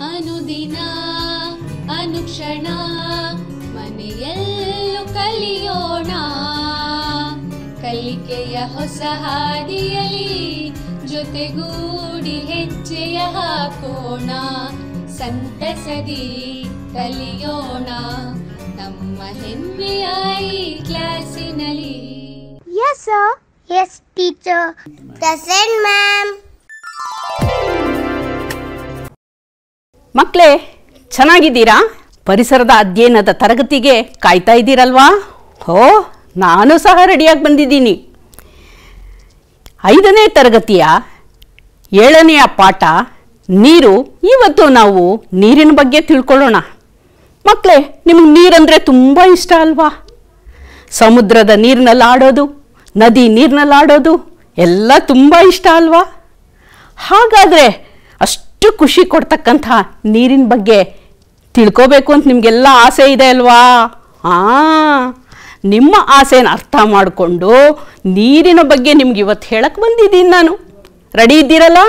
ಅನುದಿನ ಅನುಕ್ಷಣ ಮನೆಯಲ್ಲೂ ಕಲಿಯೋಣ, ಕಲಿಕೆಯ ಹೊಸ ಹಾದಿಯಲಿ ಜೊತೆಗೂಡಿ ಹೆಜ್ಜೆಯ ಹಾಕೋಣ, ಸಂತಸದಿ ಕಲಿಯೋಣ ನಮ್ಮ ಹೆಮ್ಮೆಯ ಈ ಕ್ಲಾಸಿನಲ್ಲಿ. Yes sir. Yes teacher. Present ma'am. ಮಕ್ಕಳೇ, ಚೆನ್ನಾಗಿದ್ದೀರಾ? ಪರಿಸರದ ಅಧ್ಯಯನದ ತರಗತಿಗೆ ಕಾಯ್ತಾ ಇದ್ದೀರಲ್ವಾ? ನಾನು ಸಹ ರೆಡಿಯಾಗಿ ಬಂದಿದ್ದೀನಿ. 5ನೇ ತರಗತಿಯ 7ನೆಯ ಪಾಠ ನೀರು. ಇವತ್ತು ನಾವು ನೀರಿನ ಬಗ್ಗೆ ತಿಳ್ಕೊಳ್ಳೋಣ. ಮಕ್ಕಳೇ, ನಿಮಗೆ ನೀರಂದರೆ ತುಂಬ ಇಷ್ಟ ಅಲ್ವಾ? ಸಮುದ್ರದ ನೀರಿನಲ್ಲಿ ಆಡೋದು, ನದಿ ನೀರಿನಲ್ಲಿ ಆಡೋದು ಎಲ್ಲ ತುಂಬ ಇಷ್ಟ ಅಲ್ವಾ? ಹಾಗಾದರೆ ಅಷ್ಟು ಖುಷಿ ಕೊಡ್ತಕ್ಕಂಥ ನೀರಿನ ಬಗ್ಗೆ ತಿಳ್ಕೋಬೇಕು ಅಂತ ನಿಮಗೆಲ್ಲ ಆಸೆ ಇದೆ ಅಲ್ವಾ? ನಿಮ್ಮ ಆಸೆನ ಅರ್ಥ ಮಾಡಿಕೊಂಡು ನೀರಿನ ಬಗ್ಗೆ ನಿಮ್ಗೆ ಇವತ್ತು ಹೇಳಕ್ಕೆ ಬಂದಿದ್ದೀನಿ ನಾನು. ರೆಡಿ ಇದ್ದೀರಲ್ಲ?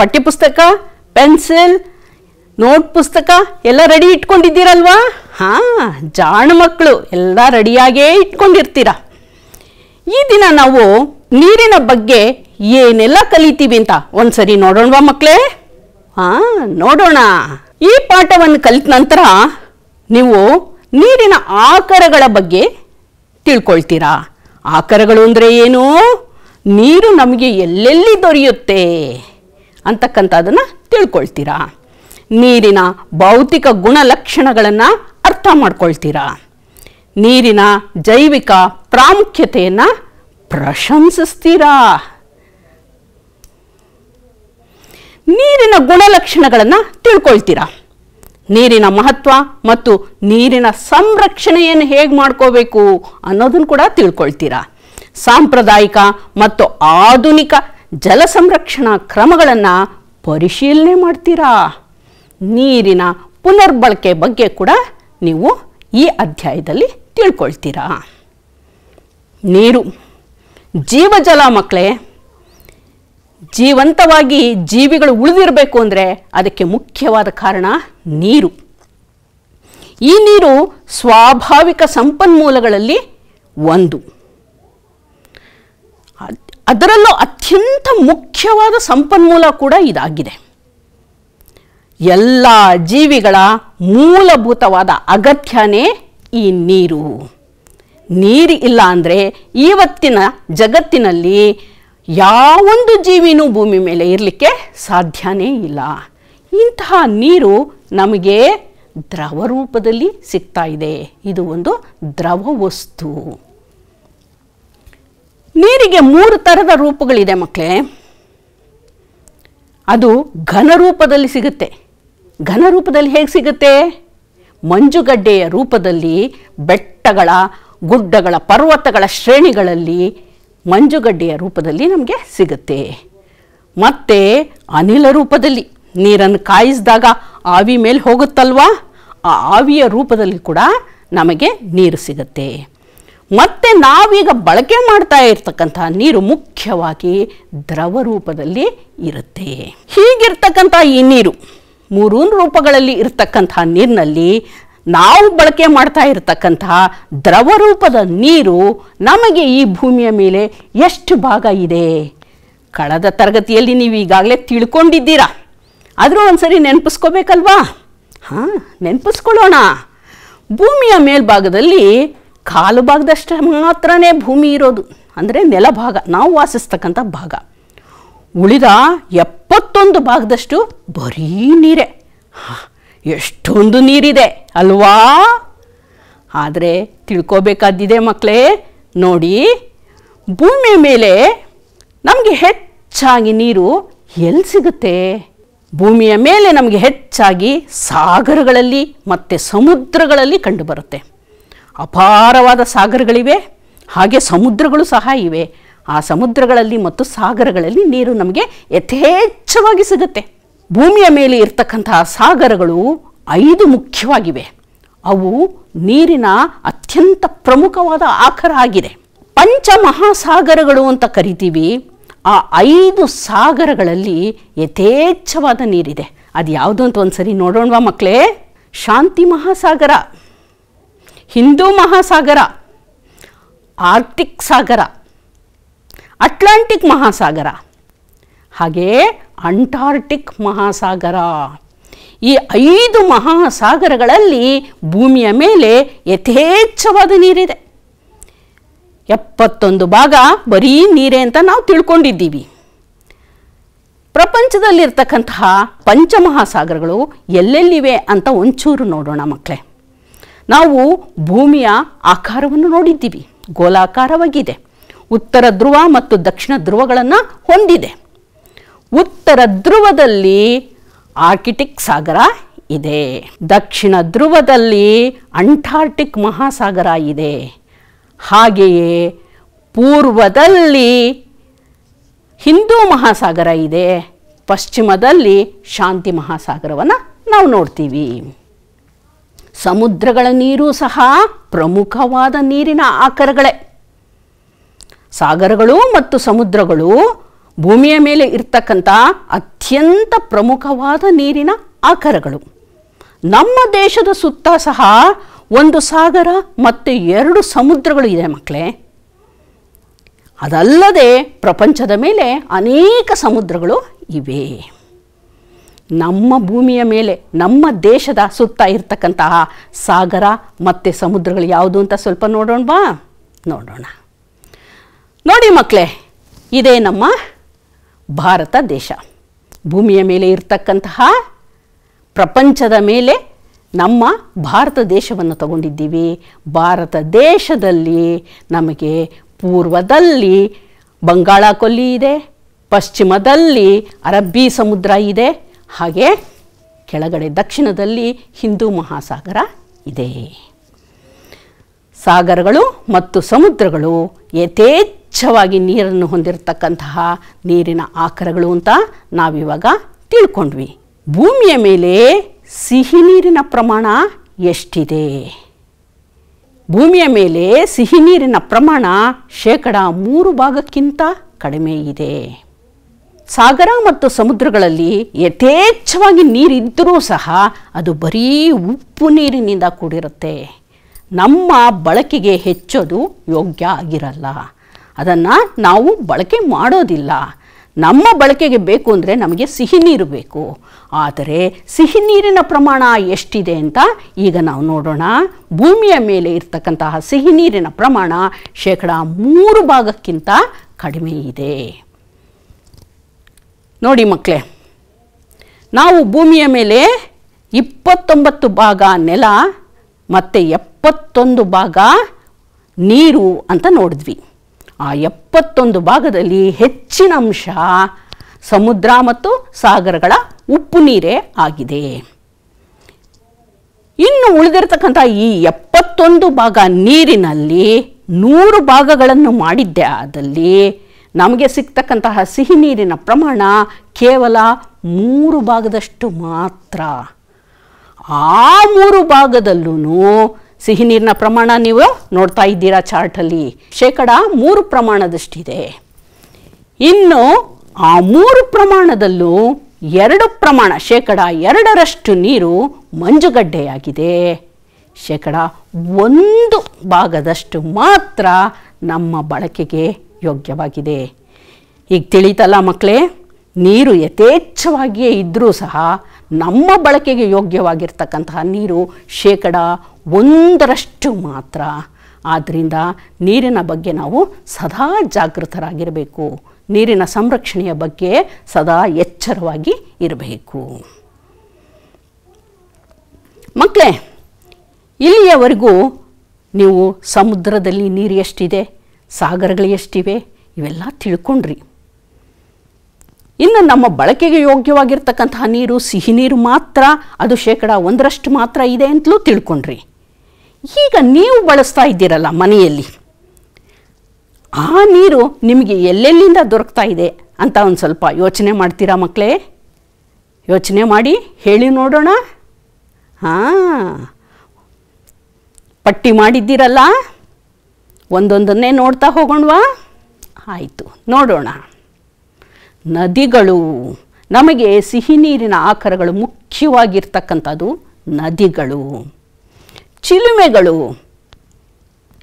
ಪಠ್ಯಪುಸ್ತಕ, ಪೆನ್ಸಿಲ್, ನೋಟ್ ಪುಸ್ತಕ ಎಲ್ಲ ರೆಡಿ ಇಟ್ಕೊಂಡಿದ್ದೀರಲ್ವಾ? ಜಾಣ ಮಕ್ಕಳು ಎಲ್ಲ ರೆಡಿಯಾಗೇ ಇಟ್ಕೊಂಡಿರ್ತೀರ. ಈ ದಿನ ನಾವು ನೀರಿನ ಬಗ್ಗೆ ಏನೆಲ್ಲ ಕಲಿತೀವಿ ಅಂತ ಒಂದ್ಸರಿ ನೋಡೋಣವಾ ಮಕ್ಕಳೇ? ನೋಡೋಣ. ಈ ಪಾಠವನ್ನು ಕಲಿತ ನಂತರ ನೀವು ನೀರಿನ ಆಕಾರಗಳ ಬಗ್ಗೆ ತಿಳ್ಕೊಳ್ತೀರಾ. ಆಕಾರಗಳು ಅಂದರೆ ಏನು? ನೀರು ನಮಗೆ ಎಲ್ಲೆಲ್ಲಿ ದೊರೆಯುತ್ತೆ ಅಂತಕ್ಕಂಥದ್ದನ್ನು ತಿಳ್ಕೊಳ್ತೀರಾ. ನೀರಿನ ಭೌತಿಕ ಗುಣಲಕ್ಷಣಗಳನ್ನು ಅರ್ಥ ಮಾಡ್ಕೊಳ್ತೀರಾ. ನೀರಿನ ಜೈವಿಕ ಪ್ರಾಮುಖ್ಯತೆಯನ್ನು ಪ್ರಶಂಸಿಸ್ತೀರಾ. ನೀರಿನ ಗುಣಲಕ್ಷಣಗಳನ್ನು ತಿಳ್ಕೊಳ್ತೀರಾ. ನೀರಿನ ಮಹತ್ವ ಮತ್ತು ನೀರಿನ ಸಂರಕ್ಷಣೆಯನ್ನು ಹೇಗೆ ಮಾಡ್ಕೋಬೇಕು ಅನ್ನೋದನ್ನು ಕೂಡ ತಿಳ್ಕೊಳ್ತೀರಾ. ಸಾಂಪ್ರದಾಯಿಕ ಮತ್ತು ಆಧುನಿಕ ಜಲ ಸಂರಕ್ಷಣಾ ಕ್ರಮಗಳನ್ನು ಪರಿಶೀಲನೆ ಮಾಡ್ತೀರಾ. ನೀರಿನ ಪುನರ್ಬಳಕೆ ಬಗ್ಗೆ ಕೂಡ ನೀವು ಈ ಅಧ್ಯಾಯದಲ್ಲಿ ತಿಳ್ಕೊಳ್ತೀರಾ. ನೀರು ಜೀವಜಲ ಮಕ್ಕಳೇ. ಜೀವಂತವಾಗಿ ಜೀವಿಗಳು ಉಳಿದಿರಬೇಕು ಅಂದರೆ ಅದಕ್ಕೆ ಮುಖ್ಯವಾದ ಕಾರಣ ನೀರು. ಈ ನೀರು ಸ್ವಾಭಾವಿಕ ಸಂಪನ್ಮೂಲಗಳಲ್ಲಿ ಒಂದು. ಅದರಲ್ಲೂ ಅತ್ಯಂತ ಮುಖ್ಯವಾದ ಸಂಪನ್ಮೂಲ ಕೂಡ ಇದಾಗಿದೆ. ಎಲ್ಲ ಜೀವಿಗಳ ಮೂಲಭೂತವಾದ ಅಗತ್ಯನೇ ಈ ನೀರು. ನೀರು ಇಲ್ಲ ಅಂದರೆ ಇವತ್ತಿನ ಜಗತ್ತಿನಲ್ಲಿ ಯಾವೊಂದು ಜೀವಿನೂ ಭೂಮಿ ಮೇಲೆ ಇರಲಿಕ್ಕೆ ಸಾಧ್ಯನೇ ಇಲ್ಲ. ಇಂತಹ ನೀರು ನಮಗೆ ದ್ರವ ರೂಪದಲ್ಲಿ ಸಿಗ್ತಾ ಇದೆ. ಇದು ಒಂದು ದ್ರವ ವಸ್ತು. ನೀರಿಗೆ 3 ಥರದ ರೂಪಗಳಿದೆ ಮಕ್ಕಳೇ. ಅದು ಘನ ರೂಪದಲ್ಲಿ ಸಿಗುತ್ತೆ. ಘನ ರೂಪದಲ್ಲಿ ಹೇಗೆ ಸಿಗುತ್ತೆ? ಮಂಜುಗಡ್ಡೆಯ ರೂಪದಲ್ಲಿ, ಬೆಟ್ಟಗಳ, ಗುಡ್ಡಗಳ, ಪರ್ವತಗಳ ಶ್ರೇಣಿಗಳಲ್ಲಿ ಮಂಜುಗಡ್ಡೆಯ ರೂಪದಲ್ಲಿ ನಮಗೆ ಸಿಗುತ್ತೆ. ಮತ್ತು ಅನಿಲ ರೂಪದಲ್ಲಿ, ನೀರನ್ನು ಕಾಯಿಸಿದಾಗ ಆವಿ ಮೇಲೆ ಹೋಗುತ್ತಲ್ವಾ, ಆ ಆವಿಯ ರೂಪದಲ್ಲಿ ಕೂಡ ನಮಗೆ ನೀರು ಸಿಗುತ್ತೆ. ಮತ್ತು ನಾವೀಗ ಬಳಕೆ ಮಾಡ್ತಾ ಇರ್ತಕ್ಕಂಥ ನೀರು ಮುಖ್ಯವಾಗಿ ದ್ರವ ರೂಪದಲ್ಲಿ ಇರುತ್ತೆ. ಹೀಗಿರ್ತಕ್ಕಂಥ ಈ ನೀರು 3 ರೂಪಗಳಲ್ಲಿ ಇರ್ತಕ್ಕಂಥ ನೀರಿನಲ್ಲಿ ನಾವು ಬಳಕೆ ಮಾಡ್ತಾ ಇರತಕ್ಕಂತಹ ದ್ರವ ರೂಪದ ನೀರು ನಮಗೆ ಈ ಭೂಮಿಯ ಮೇಲೆ ಎಷ್ಟು ಭಾಗ ಇದೆ? ಕಳೆದ ತರಗತಿಯಲ್ಲಿ ನೀವು ಈಗಾಗಲೇ ತಿಳ್ಕೊಂಡಿದ್ದೀರಾ. ಆದರೂ ಒಂದ್ಸರಿ ನೆನಪಿಸ್ಕೋಬೇಕಲ್ವಾ? ನೆನಪಿಸ್ಕೊಳ್ಳೋಣ. ಭೂಮಿಯ ಮೇಲ್ಭಾಗದಲ್ಲಿ 1/4 ಭಾಗದಷ್ಟು ಮಾತ್ರನೇ ಭೂಮಿ ಇರೋದು, ಅಂದರೆ ನೆಲಭಾಗ, ನಾವು ವಾಸಿಸ್ತಕ್ಕಂಥ ಭಾಗ. ಉಳಿದ 71 ಭಾಗದಷ್ಟು ಬರೀ ನೀರೇ. ಎಷ್ಟೊಂದು ನೀರಿದೆ ಅಲ್ವಾ? ಆದರೆ ತಿಳ್ಕೋಬೇಕಾದಿದೆ ಮಕ್ಕಳೇ. ನೋಡಿ, ಭೂಮಿಯ ಮೇಲೆ ನಮಗೆ ಹೆಚ್ಚಾಗಿ ನೀರು ಎಲ್ಲಿ ಸಿಗುತ್ತೆ? ಭೂಮಿಯ ಮೇಲೆ ನಮಗೆ ಹೆಚ್ಚಾಗಿ ಸಾಗರಗಳಲ್ಲಿ ಮತ್ತು ಸಮುದ್ರಗಳಲ್ಲಿ ಕಂಡುಬರುತ್ತೆ. ಅಪಾರವಾದ ಸಾಗರಗಳಿವೆ, ಹಾಗೆ ಸಮುದ್ರಗಳು ಸಹ ಇವೆ. ಆ ಸಮುದ್ರಗಳಲ್ಲಿ ಮತ್ತು ಸಾಗರಗಳಲ್ಲಿ ನೀರು ನಮಗೆ ಯಥೇಚ್ಛವಾಗಿ ಸಿಗುತ್ತೆ. ಭೂಮಿಯ ಮೇಲೆ ಇರ್ತಕ್ಕಂತಹ ಸಾಗರಗಳು 5 ಮುಖ್ಯವಾಗಿವೆ. ಅವು ನೀರಿನ ಅತ್ಯಂತ ಪ್ರಮುಖವಾದ ಆಕರ ಆಗಿದೆ. ಪಂಚಮಹಾಸಾಗರಗಳು ಅಂತ ಕರಿತೀವಿ. ಆ 5 ಸಾಗರಗಳಲ್ಲಿ ಯಥೇಚ್ಛವಾದ ನೀರಿದೆ. ಅದು ಯಾವುದು ಅಂತ ಒಂದು ಸರಿ ನೋಡೋಣವಾ ಮಕ್ಕಳೇ? ಶಾಂತಿ ಮಹಾಸಾಗರ, ಹಿಂದೂ ಮಹಾಸಾಗರ, ಆರ್ಕ್ಟಿಕ್ ಸಾಗರ, ಅಟ್ಲಾಂಟಿಕ್ ಮಹಾಸಾಗರ, ಹಾಗೆಯೇ ಅಂಟಾರ್ಟಿಕ್ ಮಹಾಸಾಗರ. ಈ 5 ಮಹಾಸಾಗರಗಳಲ್ಲಿ ಭೂಮಿಯ ಮೇಲೆ ಯಥೇಚ್ಛವಾದ ನೀರಿದೆ. 71 ಭಾಗ ಬರೀ ನೀರೇ ಅಂತ ನಾವು ತಿಳ್ಕೊಂಡಿದ್ದೀವಿ. ಪ್ರಪಂಚದಲ್ಲಿರ್ತಕ್ಕಂತಹ ಪಂಚಮಹಾಸಾಗರಗಳು ಎಲ್ಲೆಲ್ಲಿವೆ ಅಂತ ಒಂಚೂರು ನೋಡೋಣ ಮಕ್ಕಳೇ. ನಾವು ಭೂಮಿಯ ಆಕಾರವನ್ನು ನೋಡಿದ್ದೀವಿ, ಗೋಲಾಕಾರವಾಗಿದೆ. ಉತ್ತರ ಧ್ರುವ ಮತ್ತು ದಕ್ಷಿಣ ಧ್ರುವಗಳನ್ನು ಹೊಂದಿದೆ. ಉತ್ತರ ಧ್ರುವದಲ್ಲಿ ಆರ್ಕಿಟಿಕ್ ಸಾಗರ ಇದೆ, ದಕ್ಷಿಣ ಧ್ರುವದಲ್ಲಿ ಅಂಟಾರ್ಟಿಕ್ ಮಹಾಸಾಗರ ಇದೆ. ಹಾಗೆಯೇ ಪೂರ್ವದಲ್ಲಿ ಹಿಂದೂ ಮಹಾಸಾಗರ ಇದೆ, ಪಶ್ಚಿಮದಲ್ಲಿ ಶಾಂತಿ ಮಹಾಸಾಗರವನ್ನು ನಾವು ನೋಡ್ತೀವಿ. ಸಮುದ್ರಗಳ ನೀರು ಸಹ ಪ್ರಮುಖವಾದ ನೀರಿನ ಆಕಾರಗಳೇ. ಸಾಗರಗಳು ಮತ್ತು ಸಮುದ್ರಗಳು ಭೂಮಿಯ ಮೇಲೆ ಇರ್ತಕ್ಕಂಥ ಅತ್ಯಂತ ಪ್ರಮುಖವಾದ ನೀರಿನ ಆಕಾರಗಳು. ನಮ್ಮ ದೇಶದ ಸುತ್ತ ಸಹ 1 ಸಾಗರ ಮತ್ತು 2 ಸಮುದ್ರಗಳು ಇದೆ ಮಕ್ಕಳೇ. ಅದಲ್ಲದೆ ಪ್ರಪಂಚದ ಮೇಲೆ ಅನೇಕ ಸಮುದ್ರಗಳು ಇವೆ. ನಮ್ಮ ಭೂಮಿಯ ಮೇಲೆ, ನಮ್ಮ ದೇಶದ ಸುತ್ತ ಇರ್ತಕ್ಕಂತಹ ಸಾಗರ ಮತ್ತು ಸಮುದ್ರಗಳು ಯಾವುದು ಅಂತ ಸ್ವಲ್ಪ ನೋಡೋಣವಾ? ನೋಡೋಣ. ನೋಡಿ ಮಕ್ಕಳೇ, ಇದೇ ನಮ್ಮ ಭಾರತ ದೇಶ. ಭೂಮಿಯ ಮೇಲೆ ಇರ್ತಕ್ಕಂತಹ, ಪ್ರಪಂಚದ ಮೇಲೆ ನಮ್ಮ ಭಾರತ ದೇಶವನ್ನು ತಗೊಂಡಿದ್ದೀವಿ. ಭಾರತ ದೇಶದಲ್ಲಿ ನಮಗೆ ಪೂರ್ವದಲ್ಲಿ ಬಂಗಾಳ ಕೊಲ್ಲಿ ಇದೆ, ಪಶ್ಚಿಮದಲ್ಲಿ ಅರಬ್ಬಿ ಸಮುದ್ರ ಇದೆ, ಹಾಗೆ ಕೆಳಗಡೆ ದಕ್ಷಿಣದಲ್ಲಿ ಹಿಂದೂ ಮಹಾಸಾಗರ ಇದೆ. ಸಾಗರಗಳು ಮತ್ತು ಸಮುದ್ರಗಳು ಯಥೇಚ್ಛವಾಗಿ ನೀರನ್ನು ಹೊಂದಿರತಕ್ಕಂತಹ ನೀರಿನ ಆಕಾರಗಳು ಅಂತ ನಾವಿವಾಗ ತಿಳ್ಕೊಂಡ್ವಿ. ಭೂಮಿಯ ಮೇಲೆ ಸಿಹಿ ನೀರಿನ ಪ್ರಮಾಣ ಎಷ್ಟಿದೆ? ಭೂಮಿಯ ಮೇಲೆ ಸಿಹಿ ನೀರಿನ ಪ್ರಮಾಣ 3% ಕಡಿಮೆ ಇದೆ. ಸಾಗರ ಮತ್ತು ಸಮುದ್ರಗಳಲ್ಲಿ ಯಥೇಚ್ಛವಾಗಿ ನೀರಿದ್ದರೂ ಸಹ ಅದು ಬರೀ ಉಪ್ಪು ನೀರಿನಿಂದ ಕೂಡಿರುತ್ತೆ. ನಮ್ಮ ಬಳಕೆಗೆ ಹೆಚ್ಚೋದು ಯೋಗ್ಯ ಆಗಿರಲ್ಲ. ಅದನ್ನು ನಾವು ಬಳಕೆ ಮಾಡೋದಿಲ್ಲ. ನಮ್ಮ ಬಳಕೆಗೆ ಬೇಕು ಅಂದರೆ ನಮಗೆ ಸಿಹಿ ನೀರು ಬೇಕು. ಆದರೆ ಸಿಹಿ ನೀರಿನ ಪ್ರಮಾಣ ಎಷ್ಟಿದೆ ಅಂತ ಈಗ ನಾವು ನೋಡೋಣ. ಭೂಮಿಯ ಮೇಲೆ ಇರ್ತಕ್ಕಂತಹ ಸಿಹಿ ನೀರಿನ ಪ್ರಮಾಣ 3% ಕಡಿಮೆ ಇದೆ. ನೋಡಿ ಮಕ್ಕಳೇ, ನಾವು ಭೂಮಿಯ ಮೇಲೆ 29 ಭಾಗ ನೆಲ ಮತ್ತು 71 ಭಾಗ ನೀರು ಅಂತ ನೋಡಿದ್ವಿ. ಆ 71 ಭಾಗದಲ್ಲಿ ಹೆಚ್ಚಿನ ಅಂಶ ಸಮುದ್ರ ಮತ್ತು ಸಾಗರಗಳ ಉಪ್ಪು ನೀರೇ ಆಗಿದೆ. ಇನ್ನು ಉಳಿದಿರತಕ್ಕಂಥ ಈ 71 ಭಾಗ ನೀರಿನಲ್ಲಿ 100 ಭಾಗಗಳನ್ನು ಮಾಡಿದ್ದೆ ಆದಲ್ಲಿ ನಮಗೆ ಸಿಗ್ತಕ್ಕಂತಹ ಸಿಹಿ ನೀರಿನ ಪ್ರಮಾಣ ಕೇವಲ 3% ಮಾತ್ರ. ಆ 3 ಭಾಗದಲ್ಲೂ ಸಿಹಿ ನೀರಿನ ಪ್ರಮಾಣ ನೀವು ನೋಡ್ತಾ ಇದ್ದೀರಾ ಚಾರ್ಟಲ್ಲಿ, 3% ಇನ್ನು ಆ 3 ಪ್ರಮಾಣದಲ್ಲೂ 2 ಪ್ರಮಾಣ 2% ನೀರು ಮಂಜುಗಡ್ಡೆಯಾಗಿದೆ. 1% ಮಾತ್ರ ನಮ್ಮ ಬಳಕೆಗೆ ಯೋಗ್ಯವಾಗಿದೆ. ಈಗ ತಿಳಿತಲ್ಲ ಮಕ್ಕಳೇ, ನೀರು ಯಥೇಚ್ಛವಾಗಿಯೇ ಇದ್ದರೂ ಸಹ ನಮ್ಮ ಬಳಕೆಗೆ ಯೋಗ್ಯವಾಗಿರ್ತಕ್ಕಂತಹ ನೀರು 1% ಮಾತ್ರ. ಆದ್ದರಿಂದ ನೀರಿನ ಬಗ್ಗೆ ನಾವು ಸದಾ ಜಾಗೃತರಾಗಿರಬೇಕು. ನೀರಿನ ಸಂರಕ್ಷಣೆಯ ಬಗ್ಗೆ ಸದಾ ಎಚ್ಚರವಾಗಿ ಇರಬೇಕು. ಮಕ್ಕಳೇ, ಇಲ್ಲಿಯವರೆಗೂ ನೀವು ಸಮುದ್ರದಲ್ಲಿ ನೀರು ಎಷ್ಟಿದೆ, ಸಾಗರಗಳು ಎಷ್ಟಿವೆ ಇವೆಲ್ಲ ತಿಳ್ಕೊಂಡ್ರಿ. ಇನ್ನು ನಮ್ಮ ಬಳಕೆಗೆ ಯೋಗ್ಯವಾಗಿರ್ತಕ್ಕಂತಹ ನೀರು ಸಿಹಿ ನೀರು ಮಾತ್ರ, ಅದು 1% ಮಾತ್ರ ಇದೆ ಅಂತಲೂ ತಿಳ್ಕೊಂಡ್ರಿ. ಈಗ ನೀವು ಬಳಸ್ತಾ ಇದ್ದೀರಲ್ಲ ಮನೆಯಲ್ಲಿ, ಆ ನೀರು ನಿಮಗೆ ಎಲ್ಲೆಲ್ಲಿಂದ ದೊರಕ್ತಾ ಇದೆ ಅಂತ ಒಂದು ಸ್ವಲ್ಪ ಯೋಚನೆ ಮಾಡ್ತೀರಾ ಮಕ್ಕಳೇ? ಯೋಚನೆ ಮಾಡಿ ಹೇಳಿ ನೋಡೋಣ. ಪಟ್ಟಿ ಮಾಡಿದ್ದೀರಲ್ಲ, ಒಂದೊಂದನ್ನೇ ನೋಡ್ತಾ ಹೋಗೋಣವಾ? ಆಯಿತು, ನೋಡೋಣ. ನದಿಗಳು, ನಮಗೆ ಸಿಹಿ ನೀರಿನ ಆಕರಗಳು ಮುಖ್ಯವಾಗಿರ್ತಕ್ಕಂಥದ್ದು ನದಿಗಳು, ಚಿಲುಮೆಗಳು,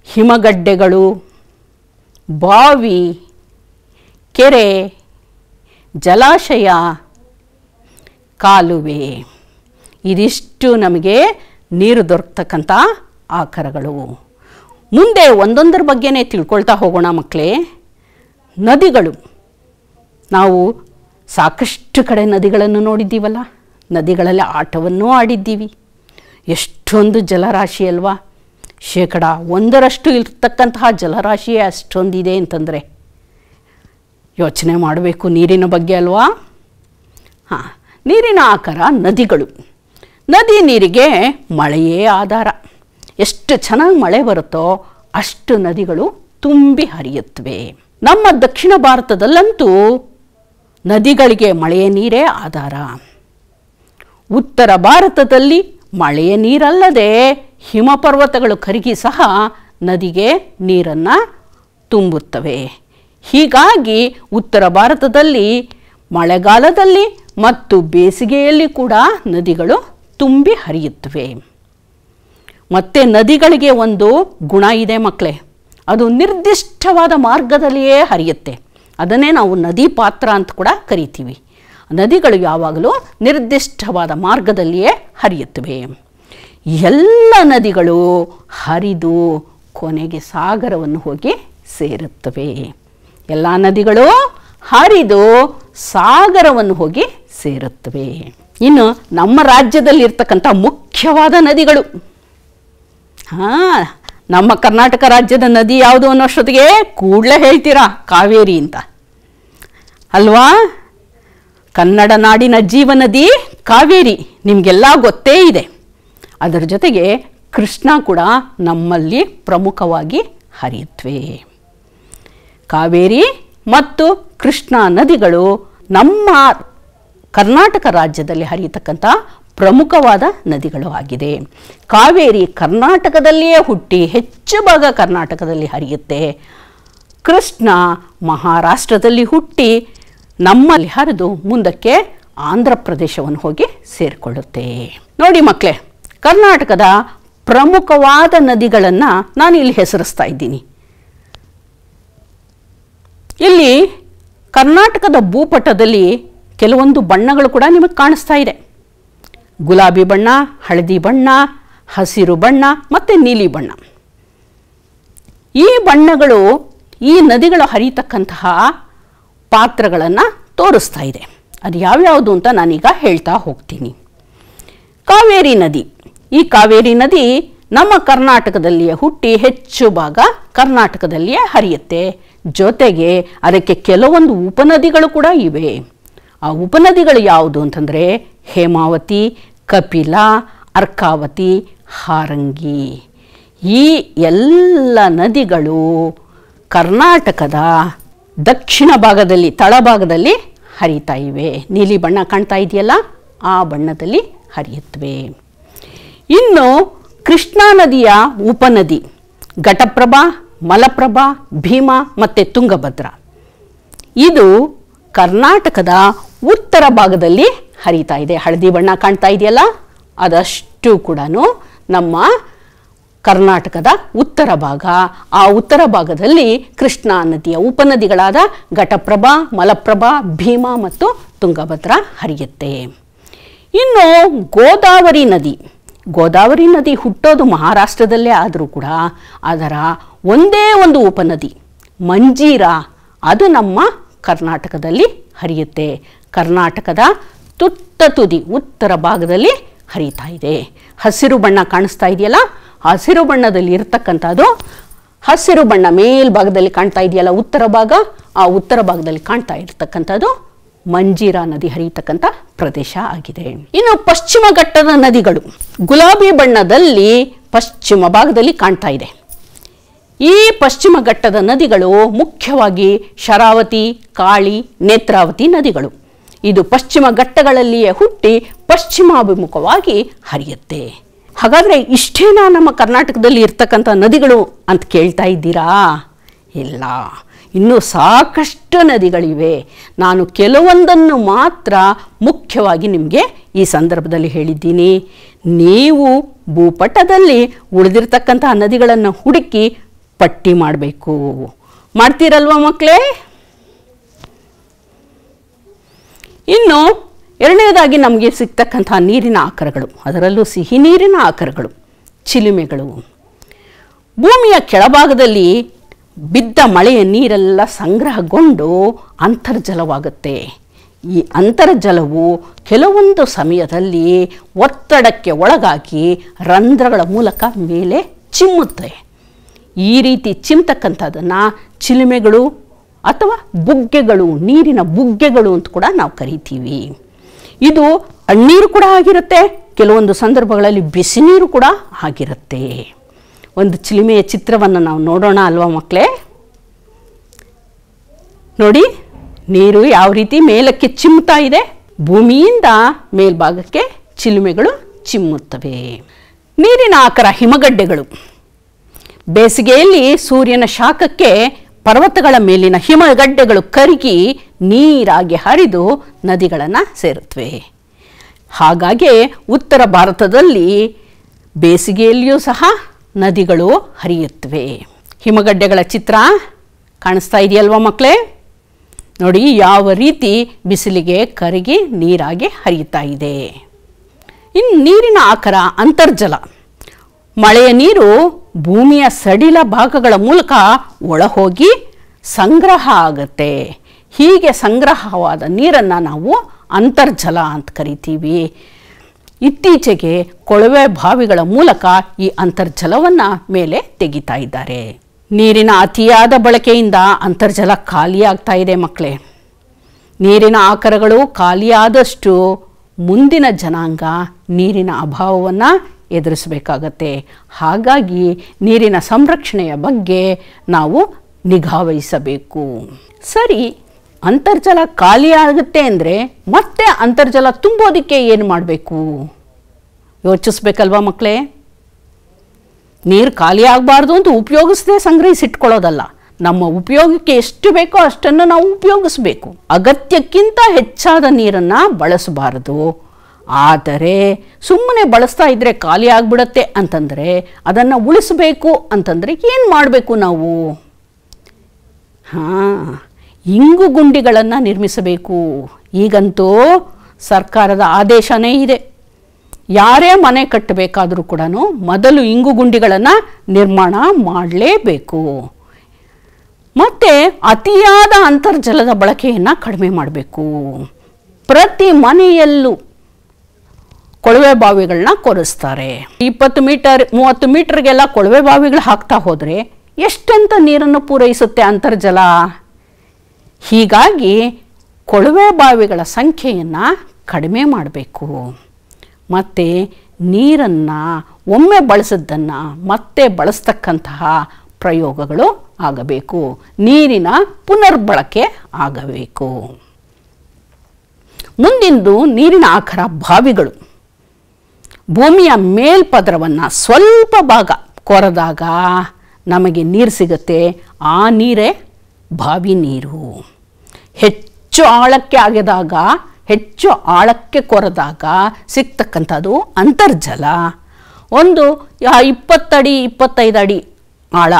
ಹಿಮಗಡ್ಡೆಗಳು, ಬಾವಿ, ಕೆರೆ, ಜಲಾಶಯ, ಕಾಲುವೆ. ಇದಿಷ್ಟು ನಮಗೆ ನೀರು ದೊರಕತಕ್ಕಂಥ ಆಕರಗಳು. ಮುಂದೆ ಒಂದೊಂದರ ಬಗ್ಗೆನೇ ತಿಳ್ಕೊಳ್ತಾ ಹೋಗೋಣ ಮಕ್ಕಳೇ. ನದಿಗಳು, ನಾವು ಸಾಕಷ್ಟು ಕಡೆ ನದಿಗಳನ್ನು ನೋಡಿದ್ದೀವಲ್ಲ, ನದಿಗಳಲ್ಲಿ ಆಟವನ್ನೂ ಆಡಿದ್ದೀವಿ. ಎಷ್ಟೊಂದು ಜಲರಾಶಿ ಅಲ್ವಾ, 1% ಇರ್ತಕ್ಕಂತಹ ಜಲರಾಶಿಯೇ ಅಷ್ಟೊಂದಿದೆ ಅಂತಂದರೆ ಯೋಚನೆ ಮಾಡಬೇಕು ನೀರಿನ ಬಗ್ಗೆ ಅಲ್ವಾ. ಹಾಂ, ನೀರಿನ ಆಕಾರ ನದಿಗಳು. ನದಿ ನೀರಿಗೆ ಮಳೆಯೇ ಆಧಾರ. ಎಷ್ಟು ಚೆನ್ನಾಗಿ ಮಳೆ ಬರುತ್ತೋ ಅಷ್ಟು ನದಿಗಳು ತುಂಬಿ ಹರಿಯುತ್ತವೆ. ನಮ್ಮ ದಕ್ಷಿಣ ಭಾರತದಲ್ಲಂತೂ ನದಿಗಳಿಗೆ ಮಳೆಯ ನೀರೇ ಆಧಾರ. ಉತ್ತರ ಭಾರತದಲ್ಲಿ ಮಳೆಯ ನೀರಲ್ಲದೆ ಹಿಮಪರ್ವತಗಳು ಕರಗಿ ಸಹ ನದಿಗೆ ನೀರನ್ನು ತುಂಬುತ್ತವೆ. ಹೀಗಾಗಿ ಉತ್ತರ ಭಾರತದಲ್ಲಿ ಮಳೆಗಾಲದಲ್ಲಿ ಮತ್ತು ಬೇಸಿಗೆಯಲ್ಲಿ ಕೂಡ ನದಿಗಳು ತುಂಬಿ ಹರಿಯುತ್ತವೆ. ಮತ್ತು ನದಿಗಳಿಗೆ ಒಂದು ಗುಣ ಇದೆ ಮಕ್ಕಳೇ, ಅದು ನಿರ್ದಿಷ್ಟವಾದ ಮಾರ್ಗದಲ್ಲಿಯೇ ಹರಿಯುತ್ತೆ. ಅದನ್ನೇ ನಾವು ನದಿ ಪಾತ್ರ ಅಂತ ಕೂಡ ಕರಿತೀವಿ. ನದಿಗಳು ಯಾವಾಗಲೂ ನಿರ್ದಿಷ್ಟವಾದ ಮಾರ್ಗದಲ್ಲಿಯೇ ಹರಿಯುತ್ತವೆ. ಎಲ್ಲ ನದಿಗಳು ಹರಿದು ಕೊನೆಗೆ ಸಾಗರವನ್ನು ಹೋಗಿ ಸೇರುತ್ತವೆ. ಎಲ್ಲ ನದಿಗಳು ಹರಿದು ಸಾಗರವನ್ನು ಹೋಗಿ ಸೇರುತ್ತವೆ. ಇನ್ನು ನಮ್ಮ ರಾಜ್ಯದಲ್ಲಿರ್ತಕ್ಕಂಥ ಮುಖ್ಯವಾದ ನದಿಗಳು, ನಮ್ಮ ಕರ್ನಾಟಕ ರಾಜ್ಯದ ನದಿ ಯಾವುದು ಅನ್ನೋಷ್ಟೊತ್ತಿಗೆ ಕೂಡಲೇ ಹೇಳ್ತೀರಾ ಕಾವೇರಿ ಅಂತ ಅಲ್ವಾ. ಕನ್ನಡ ನಾಡಿನ ಜೀವನದಿ ಕಾವೇರಿ ನಿಮಗೆಲ್ಲ ಗೊತ್ತೇ ಇದೆ. ಅದರ ಜೊತೆಗೆ ಕೃಷ್ಣ ಕೂಡ ನಮ್ಮಲ್ಲಿ ಪ್ರಮುಖವಾಗಿ ಹರಿಯುತ್ತವೆ. ಕಾವೇರಿ ಮತ್ತು ಕೃಷ್ಣ ನದಿಗಳು ನಮ್ಮ ಕರ್ನಾಟಕ ರಾಜ್ಯದಲ್ಲಿ ಹರಿಯತಕ್ಕಂಥ ಪ್ರಮುಖವಾದ ನದಿಗಳು ಆಗಿದೆ. ಕಾವೇರಿ ಕರ್ನಾಟಕದಲ್ಲಿಯೇ ಹುಟ್ಟಿ ಹೆಚ್ಚು ಭಾಗ ಕರ್ನಾಟಕದಲ್ಲಿ ಹರಿಯುತ್ತೆ. ಕೃಷ್ಣ ಮಹಾರಾಷ್ಟ್ರದಲ್ಲಿ ಹುಟ್ಟಿ ನಮ್ಮಲ್ಲಿ ಹರಿದು ಮುಂದಕ್ಕೆ ಆಂಧ್ರ ಪ್ರದೇಶವನ್ನು ಹೋಗಿ ಸೇರಿಕೊಳ್ಳುತ್ತೆ. ನೋಡಿ ಮಕ್ಕಳೇ, ಕರ್ನಾಟಕದ ಪ್ರಮುಖವಾದ ನದಿಗಳನ್ನು ನಾನು ಇಲ್ಲಿ ಹೆಸರಿಸ್ತಾ ಇದ್ದೀನಿ. ಇಲ್ಲಿ ಕರ್ನಾಟಕದ ಭೂಪಟದಲ್ಲಿ ಕೆಲವೊಂದು ಬಣ್ಣಗಳು ಕೂಡ ನಿಮಗೆ ಕಾಣಿಸ್ತಾ ಇದೆ. ಗುಲಾಬಿ ಬಣ್ಣ, ಹಳದಿ ಬಣ್ಣ, ಹಸಿರು ಬಣ್ಣ ಮತ್ತು ನೀಲಿ ಬಣ್ಣ. ಈ ಬಣ್ಣಗಳು ಈ ನದಿಗಳು ಹರಿಯತಕ್ಕಂತಹ ಪಾತ್ರಗಳನ್ನು ತೋರಿಸ್ತಾ ಇದೆ. ಅದು ಯಾವ್ಯಾವುದು ಅಂತ ನಾನೀಗ ಹೇಳ್ತಾ ಹೋಗ್ತೀನಿ. ಕಾವೇರಿ ನದಿ, ಈ ಕಾವೇರಿ ನದಿ ನಮ್ಮ ಕರ್ನಾಟಕದಲ್ಲಿಯೇ ಹುಟ್ಟಿ ಹೆಚ್ಚು ಭಾಗ ಕರ್ನಾಟಕದಲ್ಲಿಯೇ ಹರಿಯುತ್ತೆ. ಜೊತೆಗೆ ಅದಕ್ಕೆ ಕೆಲವೊಂದು ಉಪನದಿಗಳು ಕೂಡ ಇವೆ. ಆ ಉಪನದಿಗಳು ಯಾವುದು ಅಂತಂದರೆ ಹೇಮಾವತಿ, ಕಪಿಲ, ಅರ್ಕಾವತಿ, ಹಾರಂಗಿ. ಈ ಎಲ್ಲ ನದಿಗಳು ಕರ್ನಾಟಕದ ದಕ್ಷಿಣ ಭಾಗದಲ್ಲಿ ತಳಭಾಗದಲ್ಲಿ ಹರಿತಾ ಇವೆ. ನೀಲಿ ಬಣ್ಣ ಕಾಣ್ತಾ ಇದೆಯಲ್ಲ, ಆ ಬಣ್ಣದಲ್ಲಿ ಹರಿಯುತ್ತವೆ. ಇನ್ನು ಕೃಷ್ಣಾ ನದಿಯ ಉಪನದಿ ಘಟಪ್ರಭಾ, ಮಲಪ್ರಭಾ, ಭೀಮಾ ಮತ್ತು ತುಂಗಭದ್ರಾ. ಇದು ಕರ್ನಾಟಕದ ಉತ್ತರ ಭಾಗದಲ್ಲಿ ಹರಿತಾ ಇದೆ. ಹಳದಿ ಬಣ್ಣ ಕಾಣ್ತಾ ಇದೆಯಲ್ಲ, ಅದಷ್ಟು ಕೂಡ ನಮ್ಮ ಕರ್ನಾಟಕದ ಉತ್ತರ ಭಾಗ. ಆ ಉತ್ತರ ಭಾಗದಲ್ಲಿ ಕೃಷ್ಣಾ ನದಿಯ ಉಪನದಿಗಳಾದ ಘಟಪ್ರಭಾ, ಮಲಪ್ರಭಾ, ಭೀಮಾ ಮತ್ತು ತುಂಗಭದ್ರಾ ಹರಿಯುತ್ತೆ. ಇನ್ನು ಗೋದಾವರಿ ನದಿ, ಗೋದಾವರಿ ನದಿ ಹುಟ್ಟೋದು ಮಹಾರಾಷ್ಟ್ರದಲ್ಲೇ ಆದರೂ ಕೂಡ ಅದರ ಒಂದೇ ಒಂದು ಉಪನದಿ ಮಂಜೀರಾ, ಅದು ನಮ್ಮ ಕರ್ನಾಟಕದಲ್ಲಿ ಹರಿಯುತ್ತೆ. ಕರ್ನಾಟಕದ ತುತ್ತ ತುದಿ ಉತ್ತರ ಭಾಗದಲ್ಲಿ ಹರಿತಾ ಇದೆ. ಹಸಿರು ಬಣ್ಣ ಕಾಣಿಸ್ತಾ ಇದೆಯಲ್ಲ, ಹಸಿರು ಬಣ್ಣದಲ್ಲಿ ಇರತಕ್ಕಂಥದ್ದು, ಹಸಿರು ಬಣ್ಣ ಮೇಲ್ಭಾಗದಲ್ಲಿ ಕಾಣ್ತಾ ಇದೆಯಲ್ಲ ಉತ್ತರ ಭಾಗ, ಆ ಉತ್ತರ ಭಾಗದಲ್ಲಿ ಕಾಣ್ತಾ ಇರತಕ್ಕಂಥದ್ದು ಮಂಜೀರಾ ನದಿ ಹರಿಯತಕ್ಕಂಥ ಪ್ರದೇಶ ಆಗಿದೆ. ಇನ್ನು ಪಶ್ಚಿಮ ಘಟ್ಟದ ನದಿಗಳು ಗುಲಾಬಿ ಬಣ್ಣದಲ್ಲಿ ಪಶ್ಚಿಮ ಭಾಗದಲ್ಲಿ ಕಾಣ್ತಾ ಇದೆ. ಈ ಪಶ್ಚಿಮ ಘಟ್ಟದ ನದಿಗಳು ಮುಖ್ಯವಾಗಿ ಶರಾವತಿ, ಕಾಳಿ, ನೇತ್ರಾವತಿ ನದಿಗಳು. ಇದು ಪಶ್ಚಿಮ ಘಟ್ಟಗಳಲ್ಲಿಯೇ ಹುಟ್ಟಿ ಪಶ್ಚಿಮಾಭಿಮುಖವಾಗಿ ಹರಿಯುತ್ತೆ. ಹಾಗಾದರೆ ಇಷ್ಟೇನಾ ನಮ್ಮ ಕರ್ನಾಟಕದಲ್ಲಿ ಇರ್ತಕ್ಕಂಥ ನದಿಗಳು ಅಂತ ಕೇಳ್ತಾ ಇದ್ದೀರಾ? ಇಲ್ಲ, ಇನ್ನೂ ಸಾಕಷ್ಟು ನದಿಗಳಿವೆ. ನಾನು ಕೆಲವೊಂದನ್ನು ಮಾತ್ರ ಮುಖ್ಯವಾಗಿ ನಿಮಗೆ ಈ ಸಂದರ್ಭದಲ್ಲಿ ಹೇಳಿದ್ದೀನಿ. ನೀವು ಭೂಪಟದಲ್ಲಿ ಉಳಿದಿರ್ತಕ್ಕಂತಹ ನದಿಗಳನ್ನು ಹುಡುಕಿ ಪಟ್ಟಿ ಮಾಡಬೇಕು. ಮಾಡ್ತೀರಲ್ವ ಮಕ್ಕಳೇ? ಇನ್ನು ಎರಡನೇದಾಗಿ ನಮಗೆ ಸಿಗ್ತಕ್ಕಂಥ ನೀರಿನ ಆಕರಗಳು, ಅದರಲ್ಲೂ ಸಿಹಿ ನೀರಿನ ಆಕರಗಳು, ಚಿಲುಮೆಗಳು. ಭೂಮಿಯ ಕೆಳಭಾಗದಲ್ಲಿ ಬಿದ್ದ ಮಳೆಯ ನೀರೆಲ್ಲ ಸಂಗ್ರಹಗೊಂಡು ಅಂತರ್ಜಲವಾಗುತ್ತೆ. ಈ ಅಂತರ್ಜಲವು ಕೆಲವೊಂದು ಸಮಯದಲ್ಲಿ ಒತ್ತಡಕ್ಕೆ ಒಳಗಾಗಿ ರಂಧ್ರಗಳ ಮೂಲಕ ಮೇಲೆ ಚಿಮ್ಮುತ್ತೆ. ಈ ರೀತಿ ಚಿಮ್ತಕ್ಕಂಥದ್ದನ್ನು ಚಿಲುಮೆಗಳು ಅಥವಾ ಬುಗ್ಗೆಗಳು, ನೀರಿನ ಬುಗ್ಗೆಗಳು ಅಂತ ಕೂಡ ನಾವು ಕರಿತೀವಿ. ಇದು ತಣ್ಣೀರು ಕೂಡ ಆಗಿರುತ್ತೆ, ಕೆಲವೊಂದು ಸಂದರ್ಭಗಳಲ್ಲಿ ಬಿಸಿ ನೀರು ಕೂಡ ಆಗಿರುತ್ತೆ. ಒಂದು ಚಿಲುಮೆಯ ಚಿತ್ರವನ್ನು ನಾವು ನೋಡೋಣ ಅಲ್ವಾ ಮಕ್ಕಳೇ? ನೋಡಿ, ನೀರು ಯಾವ ರೀತಿ ಮೇಲಕ್ಕೆ ಚಿಮ್ಮುತ್ತಾ ಇದೆ. ಭೂಮಿಯಿಂದ ಮೇಲ್ಭಾಗಕ್ಕೆ ಚಿಲುಮೆಗಳು ಚಿಮ್ಮುತ್ತವೆ. ನೀರಿನ ಆಕರ ಹಿಮಗಡ್ಡೆಗಳು. ಬೇಸಿಗೆಯಲ್ಲಿ ಸೂರ್ಯನ ಶಾಖಕ್ಕೆ ಪರ್ವತಗಳ ಮೇಲಿನ ಹಿಮಗಡ್ಡೆಗಳು ಕರಗಿ ನೀರಾಗಿ ಹರಿದು ನದಿಗಳನ್ನು ಸೇರುತ್ತವೆ. ಹಾಗಾಗಿ ಉತ್ತರ ಭಾರತದಲ್ಲಿ ಬೇಸಿಗೆಯಲ್ಲಿಯೂ ಸಹ ನದಿಗಳು ಹರಿಯುತ್ತವೆ. ಹಿಮಗಡ್ಡೆಗಳ ಚಿತ್ರ ಕಾಣಿಸ್ತಾ ಇದೆಯಲ್ವ ಮಕ್ಕಳೇ? ನೋಡಿ ಯಾವ ರೀತಿ ಬಿಸಿಲಿಗೆ ಕರಗಿ ನೀರಾಗಿ ಹರಿಯುತ್ತಾ ಇದೆ. ಇನ್ನು ನೀರಿನ ಆಕರ ಅಂತರ್ಜಲ. ಮಳೆಯ ನೀರು ಭೂಮಿಯ ಸಡಿಲ ಭಾಗಗಳ ಮೂಲಕ ಒಳಹೋಗಿ ಸಂಗ್ರಹ ಆಗುತ್ತೆ. ಹೀಗೆ ಸಂಗ್ರಹವಾದ ನೀರನ್ನು ನಾವು ಅಂತರ್ಜಲ ಅಂತ ಕರಿತೀವಿ. ಇತ್ತೀಚೆಗೆ ಕೊಳವೆ ಬಾವಿಗಳ ಮೂಲಕ ಈ ಅಂತರ್ಜಲವನ್ನು ಮೇಲೆ ತೆಗಿತಾ ಇದ್ದಾರೆ. ನೀರಿನ ಅತಿಯಾದ ಬಳಕೆಯಿಂದ ಅಂತರ್ಜಲ ಖಾಲಿಯಾಗ್ತಾ ಇದೆ ಮಕ್ಕಳೇ. ನೀರಿನ ಆಕರಗಳು ಖಾಲಿಯಾದಷ್ಟು ಮುಂದಿನ ಜನಾಂಗ ನೀರಿನ ಅಭಾವವನ್ನು ಎದುರಿಸಬೇಕಾಗತ್ತೆ. ಹಾಗಾಗಿ ನೀರಿನ ಸಂರಕ್ಷಣೆಯ ಬಗ್ಗೆ ನಾವು ನಿಗಾವಹಿಸಬೇಕು. ಸರಿ, ಅಂತರ್ಜಲ ಖಾಲಿಯಾಗುತ್ತೆ ಅಂದರೆ ಮತ್ತೆ ಅಂತರ್ಜಲ ತುಂಬೋದಕ್ಕೆ ಏನು ಮಾಡಬೇಕು? ಯೋಚಿಸ್ಬೇಕಲ್ವಾ ಮಕ್ಕಳೇ? ನೀರು ಖಾಲಿ ಆಗಬಾರ್ದು ಅಂತ ಉಪಯೋಗಿಸದೆ ಸಂಗ್ರಹಿಸಿಟ್ಕೊಳ್ಳೋದಲ್ಲ. ನಮ್ಮ ಉಪಯೋಗಕ್ಕೆ ಎಷ್ಟು ಬೇಕೋ ಅಷ್ಟನ್ನು ನಾವು ಉಪಯೋಗಿಸಬೇಕು. ಅಗತ್ಯಕ್ಕಿಂತ ಹೆಚ್ಚಾದ ನೀರನ್ನು ಬಳಸಬಾರದು. ಆದರೆ ಸುಮ್ಮನೆ ಬಳಸ್ತಾ ಇದ್ದರೆ ಖಾಲಿ ಆಗಿಬಿಡತ್ತೆ ಅಂತಂದರೆ ಅದನ್ನು ಉಳಿಸಬೇಕು ಅಂತಂದರೆ ಏನು ಮಾಡಬೇಕು ನಾವು? ಇಂಗು ಗುಂಡಿಗಳನ್ನು ನಿರ್ಮಿಸಬೇಕು. ಈಗಂತೂ ಸರ್ಕಾರದ ಆದೇಶನೇ ಇದೆ. ಯಾರೇ ಮನೆ ಕಟ್ಟಬೇಕಾದರೂ ಕೂಡ ಮೊದಲು ಇಂಗು ಗುಂಡಿಗಳನ್ನು ನಿರ್ಮಾಣ ಮಾಡಲೇಬೇಕು. ಮತ್ತು ಅತಿಯಾದ ಅಂತರ್ಜಲದ ಬಳಕೆಯನ್ನು ಕಡಿಮೆ ಮಾಡಬೇಕು. ಪ್ರತಿ ಮನೆಯಲ್ಲೂ ಕೊಳವೆ ಬಾವಿಗಳನ್ನ ಕೊರೆಸ್ತಾರೆ. 20 ಮೀಟರ್ 30 ಮೀಟರ್ಗೆಲ್ಲ ಕೊಳವೆ ಬಾವಿಗಳು ಹಾಕ್ತಾ ಹೋದರೆ ಎಷ್ಟಂತ ನೀರನ್ನು ಪೂರೈಸುತ್ತೆ ಅಂತರ್ಜಲ? ಹೀಗಾಗಿ ಕೊಳವೆ ಬಾವಿಗಳ ಸಂಖ್ಯೆಯನ್ನು ಕಡಿಮೆ ಮಾಡಬೇಕು. ಮತ್ತು ನೀರನ್ನು ಒಮ್ಮೆ ಬಳಸಿದ್ದನ್ನು ಮತ್ತೆ ಬಳಸ್ತಕ್ಕಂತಹ ಪ್ರಯೋಗಗಳು ಆಗಬೇಕು. ನೀರಿನ ಪುನರ್ಬಳಕೆ ಆಗಬೇಕು. ಮುಂದಿಂದು ನೀರಿನ ಆಕರ ಬಾವಿಗಳು. ಭೂಮಿಯ ಮೇಲ್ಪದರವನ್ನು ಸ್ವಲ್ಪ ಭಾಗ ಕೊರೆದಾಗ ನಮಗೆ ನೀರು ಸಿಗುತ್ತೆ. ಆ ನೀರೇ ಬಾವಿ ನೀರು. ಹೆಚ್ಚು ಆಳಕ್ಕೆ ಆಗಿದಾಗ, ಹೆಚ್ಚು ಆಳಕ್ಕೆ ಕೊರೆದಾಗ ಸಿಗ್ತಕ್ಕಂಥದ್ದು ಅಂತರ್ಜಲ. ಒಂದು 20 ಅಡಿ 25 ಅಡಿ ಆಳ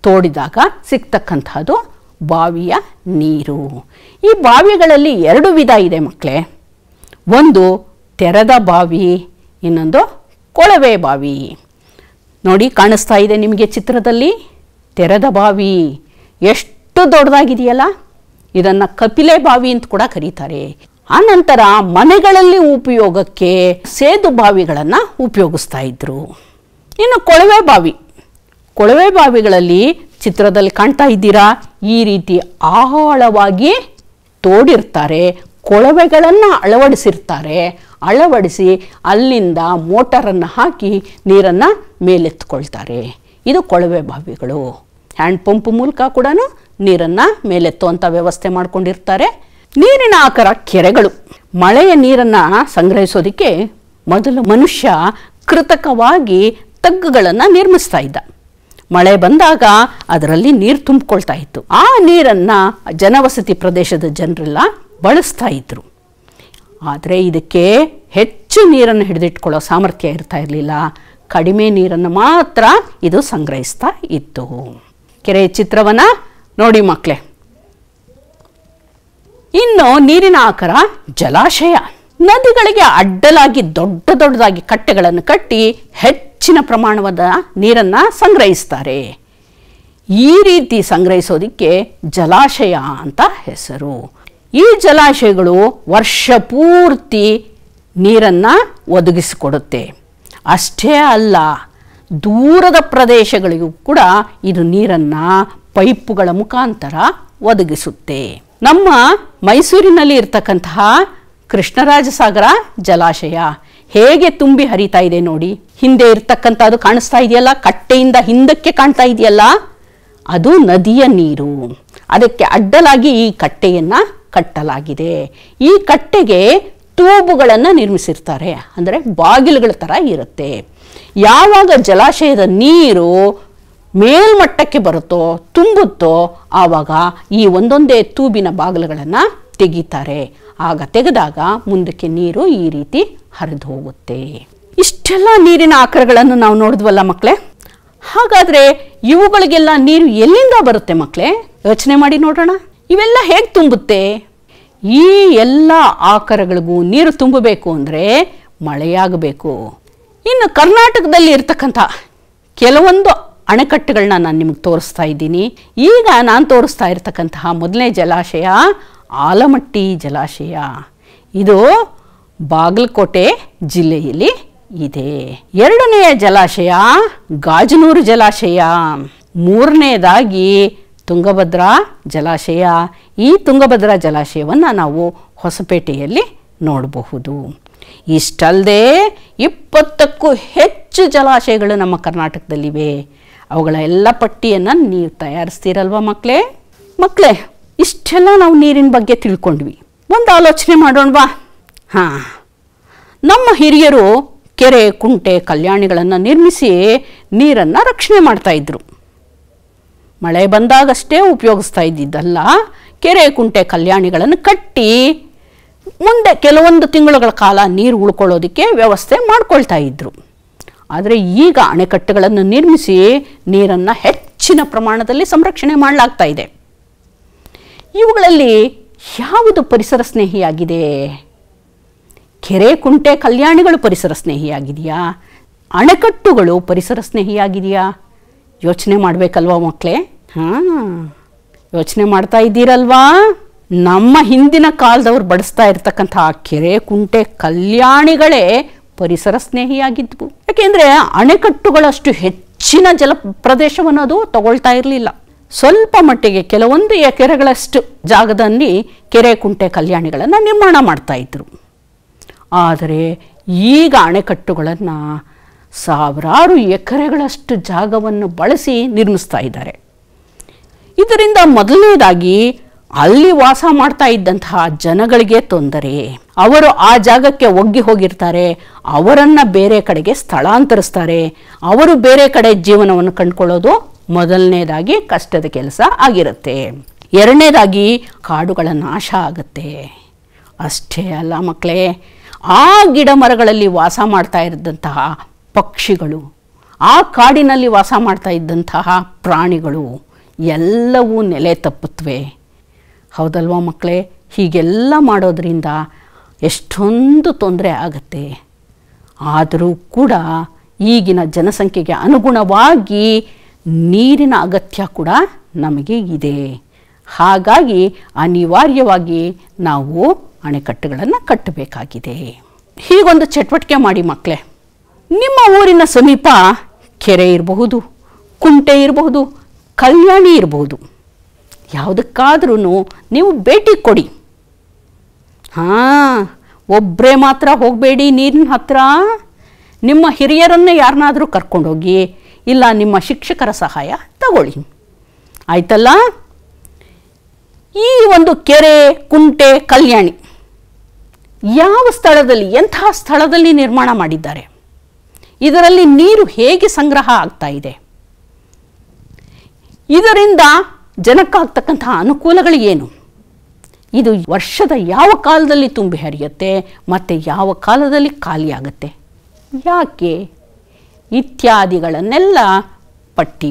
ತೋಡಿದಾಗ ಸಿಗ್ತಕ್ಕಂಥದ್ದು ಬಾವಿಯ ನೀರು. ಈ ಬಾವಿಗಳಲ್ಲಿ 2 ವಿಧ ಇದೆ ಮಕ್ಕಳೇ. ಒಂದು ತೆರೆದ ಬಾವಿ, ಇನ್ನೊಂದು ಕೊಳವೆ ಬಾವಿ. ನೋಡಿ, ಕಾಣಿಸ್ತಾ ಇದೆ ನಿಮಗೆ ಚಿತ್ರದಲ್ಲಿ ತೆರೆದ ಬಾವಿ. ಎಷ್ಟು ದೊಡ್ಡದಾಗಿದೆಯಲ್ಲ. ಇದನ್ನು ಕಪಿಲೆ ಬಾವಿ ಅಂತ ಕೂಡ ಕರೀತಾರೆ. ಆನಂತರ ಮನೆಗಳಲ್ಲಿ ಉಪಯೋಗಕ್ಕೆ ಸೇದು ಬಾವಿಗಳನ್ನು ಉಪಯೋಗಿಸ್ತಾ ಇದ್ರು. ಇನ್ನು ಕೊಳವೆ ಬಾವಿ. ಕೊಳವೆ ಬಾವಿಗಳಲ್ಲಿ ಚಿತ್ರದಲ್ಲಿ ಕಾಣ್ತಾ ಇದ್ದೀರಾ, ಈ ರೀತಿ ಆಳವಾಗಿ ತೋಡಿರ್ತಾರೆ. ಕೊಳವೆಗಳನ್ನು ಅಳವಡಿಸಿ ಅಲ್ಲಿಂದ ಮೋಟರನ್ನು ಹಾಕಿ ನೀರನ್ನು ಮೇಲೆತ್ತುಕೊಳ್ತಾರೆ. ಇದು ಕೊಳವೆ ಬಾವಿಗಳು. ಹ್ಯಾಂಡ್ ಪಂಪ್ ಮೂಲಕ ಕೂಡ ನೀರನ್ನು ಮೇಲೆತ್ತುವಂಥ ವ್ಯವಸ್ಥೆ ಮಾಡಿಕೊಂಡಿರ್ತಾರೆ. ನೀರಿನ ಆಕರ ಕೆರೆಗಳು. ಮಳೆಯ ನೀರನ್ನು ಸಂಗ್ರಹಿಸೋದಕ್ಕೆ ಮೊದಲು ಮನುಷ್ಯ ಕೃತಕವಾಗಿ ತಗ್ಗುಗಳನ್ನು ನಿರ್ಮಿಸ್ತಾ ಇದ್ದ. ಮಳೆ ಬಂದಾಗ ಅದರಲ್ಲಿ ನೀರು ತುಂಬಿಕೊಳ್ತಾ ಇತ್ತು. ಆ ನೀರನ್ನು ಜನವಸತಿ ಪ್ರದೇಶದ ಜನರೆಲ್ಲ ಬಳಸ್ತಾ ಇದ್ರು. ಆದರೆ ಇದಕ್ಕೆ ಹೆಚ್ಚು ನೀರನ್ನು ಹಿಡಿದಿಟ್ಕೊಳ್ಳೋ ಸಾಮರ್ಥ್ಯ ಇರ್ತಾ ಇರಲಿಲ್ಲ. ಕಡಿಮೆ ನೀರನ್ನು ಮಾತ್ರ ಇದು ಸಂಗ್ರಹಿಸ್ತಾ ಇತ್ತು. ಕೆರೆಯ ಚಿತ್ರವನ್ನು ನೋಡಿ ಮಕ್ಕಳೇ. ಇನ್ನು ನೀರಿನ ಆಕಾರ ಜಲಾಶಯ. ನದಿಗಳಿಗೆ ಅಡ್ಡಲಾಗಿ ದೊಡ್ಡದಾಗಿ ಕಟ್ಟೆಗಳನ್ನು ಕಟ್ಟಿ ಹೆಚ್ಚಿನ ಪ್ರಮಾಣದ ನೀರನ್ನು ಸಂಗ್ರಹಿಸ್ತಾರೆ. ಈ ರೀತಿ ಸಂಗ್ರಹಿಸೋದಕ್ಕೆ ಜಲಾಶಯ ಅಂತ ಹೆಸರು. ಈ ಜಲಾಶಯಗಳು ವರ್ಷ ಪೂರ್ತಿ ನೀರನ್ನು ಒದಗಿಸಿಕೊಡುತ್ತೆ. ಅಷ್ಟೇ ಅಲ್ಲ, ದೂರದ ಪ್ರದೇಶಗಳಿಗೂ ಕೂಡ ಇದು ನೀರನ್ನು ಪೈಪುಗಳ ಮುಖಾಂತರ ಒದಗಿಸುತ್ತೆ. ನಮ್ಮ ಮೈಸೂರಿನಲ್ಲಿ ಇರ್ತಕ್ಕಂತಹ ಕೃಷ್ಣರಾಜಸಾಗರ ಜಲಾಶಯ ಹೇಗೆ ತುಂಬಿ ಹರಿತಾ ಇದೆ ನೋಡಿ. ಹಿಂದೆ ಇರ್ತಕ್ಕಂಥದ್ದು ಕಾಣಿಸ್ತಾ ಇದೆಯಲ್ಲ, ಕಟ್ಟೆಯಿಂದ ಹಿಂದಕ್ಕೆ ಕಾಣ್ತಾ ಇದೆಯಲ್ಲ, ಅದು ನದಿಯ ನೀರು. ಅದಕ್ಕೆ ಅಡ್ಡಲಾಗಿ ಈ ಕಟ್ಟೆಯನ್ನು ಕಟ್ಟಲಾಗಿದೆ. ಈ ಕಟ್ಟೆಗೆ ತೂಬುಗಳನ್ನು ನಿರ್ಮಿಸಿರ್ತಾರೆ, ಅಂದರೆ ಬಾಗಿಲುಗಳ ಥರ ಇರುತ್ತೆ. ಯಾವಾಗ ಜಲಾಶಯದ ನೀರು ಮೇಲ್ಮಟ್ಟಕ್ಕೆ ಬರುತ್ತೋ, ತುಂಬುತ್ತೋ, ಆವಾಗ ಈ ಒಂದೊಂದೇ ತೂಬಿನ ಬಾಗಿಲುಗಳನ್ನು ತೆಗಿತಾರೆ. ಆಗ ತೆಗೆದಾಗ ಮುಂದಕ್ಕೆ ನೀರು ಈ ರೀತಿ ಹರಿದು ಹೋಗುತ್ತೆ. ಇಷ್ಟೆಲ್ಲ ನೀರಿನ ಆಕಾರಗಳನ್ನು ನಾವು ನೋಡಿದ್ವಲ್ಲ ಮಕ್ಕಳೇ. ಹಾಗಾದರೆ ಇವುಗಳಿಗೆಲ್ಲ ನೀರು ಎಲ್ಲಿಂದ ಬರುತ್ತೆ ಮಕ್ಕಳೇ? ಯೋಚನೆ ಮಾಡಿ ನೋಡೋಣ. ಇವೆಲ್ಲ ಹೇಗೆ ತುಂಬುತ್ತೆ? ಈ ಎಲ್ಲ ಆಕಾರಗಳಿಗೂ ನೀರು ತುಂಬಬೇಕು ಅಂದರೆ ಮಳೆಯಾಗಬೇಕು. ಇನ್ನು ಕರ್ನಾಟಕದಲ್ಲಿ ಇರ್ತಕ್ಕಂಥ ಕೆಲವೊಂದು ಅಣೆಕಟ್ಟುಗಳನ್ನ ನಾನು ನಿಮಗೆ ತೋರಿಸ್ತಾ ಇದ್ದೀನಿ. ಈಗ ನಾನು ತೋರಿಸ್ತಾ ಇರ್ತಕ್ಕಂತಹ ಮೊದಲನೇ ಜಲಾಶಯ ಆಲಮಟ್ಟಿ ಜಲಾಶಯ. ಇದು ಬಾಗಲಕೋಟೆ ಜಿಲ್ಲೆಯಲ್ಲಿ ಇದೆ. ಎರಡನೆಯ ಜಲಾಶಯ ಗಾಜನೂರು ಜಲಾಶಯ. ಮೂರನೇದಾಗಿ ತುಂಗಭದ್ರಾ ಜಲಾಶಯ. ಈ ತುಂಗಭದ್ರಾ ಜಲಾಶಯವನ್ನು ನಾವು ಹೊಸಪೇಟೆಯಲ್ಲಿ ನೋಡಬಹುದು. ಇಷ್ಟಲ್ಲದೆ 20ಕ್ಕೂ ಹೆಚ್ಚು ಜಲಾಶಯಗಳು ನಮ್ಮ ಕರ್ನಾಟಕದಲ್ಲಿವೆ. ಅವುಗಳ ಎಲ್ಲ ಪಟ್ಟಿಯನ್ನು ನೀವು ತಯಾರಿಸ್ತೀರಲ್ವ ಮಕ್ಕಳೇ? ಇಷ್ಟೆಲ್ಲ ನಾವು ನೀರಿನ ಬಗ್ಗೆ ತಿಳ್ಕೊಂಡ್ವಿ. ಒಂದು ಆಲೋಚನೆ ಮಾಡೋಣವಾ? ನಮ್ಮ ಹಿರಿಯರು ಕೆರೆ, ಕುಂಟೆ, ಕಲ್ಯಾಣಿಗಳನ್ನು ನಿರ್ಮಿಸಿ ನೀರನ್ನು ರಕ್ಷಣೆ ಮಾಡ್ತಾ ಇದ್ರು. ಮಳೆ ಬಂದಾಗಷ್ಟೇ ಉಪಯೋಗಿಸ್ತಾ ಇದ್ದಿದ್ದಲ್ಲ, ಕೆರೆ, ಕುಂಟೆ, ಕಲ್ಯಾಣಿಗಳನ್ನು ಕಟ್ಟಿ ಮುಂದೆ ಕೆಲವೊಂದು ತಿಂಗಳುಗಳ ಕಾಲ ನೀರು ಉಳ್ಕೊಳ್ಳೋದಕ್ಕೆ ವ್ಯವಸ್ಥೆ ಮಾಡ್ಕೊಳ್ತಾ ಇದ್ರು. ಆದರೆ ಈಗ ಅಣೆಕಟ್ಟುಗಳನ್ನು ನಿರ್ಮಿಸಿ ನೀರನ್ನು ಹೆಚ್ಚಿನ ಪ್ರಮಾಣದಲ್ಲಿ ಸಂರಕ್ಷಣೆ ಮಾಡಲಾಗ್ತಾ ಇದೆ. ಇವುಗಳಲ್ಲಿ ಯಾವುದು ಪರಿಸರ ಸ್ನೇಹಿಯಾಗಿದೆ? ಕೆರೆ, ಕುಂಟೆ, ಕಲ್ಯಾಣಿಗಳು ಪರಿಸರ ಸ್ನೇಹಿಯಾಗಿದೆಯಾ? ಅಣೆಕಟ್ಟುಗಳು ಪರಿಸರ ಸ್ನೇಹಿಯಾಗಿದೆಯಾ? ಯೋಚನೆ ಮಾಡಬೇಕಲ್ವಾ ಮಕ್ಕಳೇ? ಯೋಚನೆ ಮಾಡ್ತಾ ಇದ್ದೀರಲ್ವಾ? ನಮ್ಮ ಹಿಂದಿನ ಕಾಲದವ್ರು ಬಳಸ್ತಾ ಇರ್ತಕ್ಕಂಥ ಕೆರೆ, ಕುಂಟೆ, ಕಲ್ಯಾಣಿಗಳೇ ಪರಿಸರ ಸ್ನೇಹಿಯಾಗಿದ್ವು. ಯಾಕೆಂದರೆ ಅಣೆಕಟ್ಟುಗಳಷ್ಟು ಹೆಚ್ಚಿನ ಜಲ ಪ್ರದೇಶವನ್ನು ಅದು ತಗೊಳ್ತಾ ಇರಲಿಲ್ಲ. ಸ್ವಲ್ಪ ಮಟ್ಟಿಗೆ ಕೆಲವೊಂದು ಎಕರೆಗಳಷ್ಟು ಜಾಗದಲ್ಲಿ ಕೆರೆ, ಕುಂಟೆ, ಕಲ್ಯಾಣಿಗಳನ್ನು ನಿರ್ಮಾಣ ಮಾಡ್ತಾ ಇದ್ರು. ಆದರೆ ಈಗ ಅಣೆಕಟ್ಟುಗಳನ್ನು ಸಾವಿರಾರು ಎಕರೆಗಳಷ್ಟು ಜಾಗವನ್ನು ಬಳಸಿ ನಿರ್ಮಿಸ್ತಾ ಇದ್ದಾರೆ. ಇದರಿಂದ ಮೊದಲನೇದಾಗಿ ಅಲ್ಲಿ ವಾಸ ಮಾಡ್ತಾ ಇದ್ದಂತಹ ಜನಗಳಿಗೆ ತೊಂದರೆ. ಅವರು ಆ ಜಾಗಕ್ಕೆ ಒಗ್ಗಿ ಹೋಗಿರ್ತಾರೆ, ಅವರನ್ನು ಬೇರೆ ಕಡೆಗೆ ಸ್ಥಳಾಂತರಿಸ್ತಾರೆ. ಅವರು ಬೇರೆ ಕಡೆ ಜೀವನವನ್ನು ಕಂಡುಕೊಳ್ಳೋದು ಮೊದಲನೇದಾಗಿ ಕಷ್ಟದ ಕೆಲಸ ಆಗಿರುತ್ತೆ. ಎರಡನೇದಾಗಿ ಕಾಡುಗಳ ನಾಶ ಆಗುತ್ತೆ. ಅಷ್ಟೇ ಅಲ್ಲ ಮಕ್ಕಳೇ, ಆ ಗಿಡ ಮರಗಳಲ್ಲಿ ವಾಸ ಮಾಡ್ತಾ ಇದ್ದಂತಹ ಪಕ್ಷಿಗಳು, ಆ ಕಾಡಿನಲ್ಲಿ ವಾಸ ಮಾಡ್ತಾ ಇದ್ದಂತಹ ಪ್ರಾಣಿಗಳು ಎಲ್ಲವೂ ನೆಲೆ ತಪ್ಪುತ್ತವೆ. ಹೌದಲ್ವಾ ಮಕ್ಕಳೇ? ಹೀಗೆಲ್ಲ ಮಾಡೋದ್ರಿಂದ ಎಷ್ಟೊಂದು ತೊಂದರೆ ಆಗುತ್ತೆ. ಆದರೂ ಕೂಡ ಈಗಿನ ಜನಸಂಖ್ಯೆಗೆ ಅನುಗುಣವಾಗಿ ನೀರಿನ ಅಗತ್ಯ ಕೂಡ ನಮಗೆ ಇದೆ. ಹಾಗಾಗಿ ಅನಿವಾರ್ಯವಾಗಿ ನಾವು ಅಣೆಕಟ್ಟುಗಳನ್ನು ಕಟ್ಟಬೇಕಾಗಿದೆ. ಹೀಗೊಂದು ಚಟುವಟಿಕೆ ಮಾಡಿ ಮಕ್ಕಳೇ. ನಿಮ್ಮ ಊರಿನ ಸಮೀಪ ಕೆರೆ ಇರಬಹುದು, ಕುಂಟೆ ಇರಬಹುದು, ಕಲ್ಯಾಣಿ ಇರಬಹುದು. ಯಾವುದಕ್ಕಾದ್ರೂ ನೀವು ಭೇಟಿ ಕೊಡಿ. ಒಬ್ಬರೇ ಮಾತ್ರ ಹೋಗಬೇಡಿ ನೀರಿನ ಹತ್ರ. ನಿಮ್ಮ ಹಿರಿಯರನ್ನೇ ಯಾರನ್ನಾದರೂ ಕರ್ಕೊಂಡೋಗಿ, ಇಲ್ಲ ನಿಮ್ಮ ಶಿಕ್ಷಕರ ಸಹಾಯ ತಗೊಳ್ಳಿ. ಆಯ್ತಲ್ಲ? ಈ ಒಂದು ಕೆರೆ, ಕುಂಟೆ, ಕಲ್ಯಾಣಿ ಯಾವ ಸ್ಥಳದಲ್ಲಿ, ಎಂತಹ ಸ್ಥಳದಲ್ಲಿ ನಿರ್ಮಾಣ ಮಾಡಿದ್ದಾರೆ? ಇದರಲ್ಲಿ ನೀರು ಹೇಗೆ ಸಂಗ್ರಹ ಆಗ್ತಾ ಇದೆ? ಇದರಿಂದ ಜನಕ್ಕಾಗ್ತಕ್ಕಂತಹ ಅನುಕೂಲಗಳು ಏನು? ಇದು ವರ್ಷದ ಯಾವ ಕಾಲದಲ್ಲಿ ತುಂಬಿ ಹರಿಯುತ್ತೆ ಮತ್ತು ಯಾವ ಕಾಲದಲ್ಲಿ ಖಾಲಿಯಾಗುತ್ತೆ, ಯಾಕೆ ಇತ್ಯಾದಿಗಳನ್ನೆಲ್ಲ ಪಟ್ಟಿ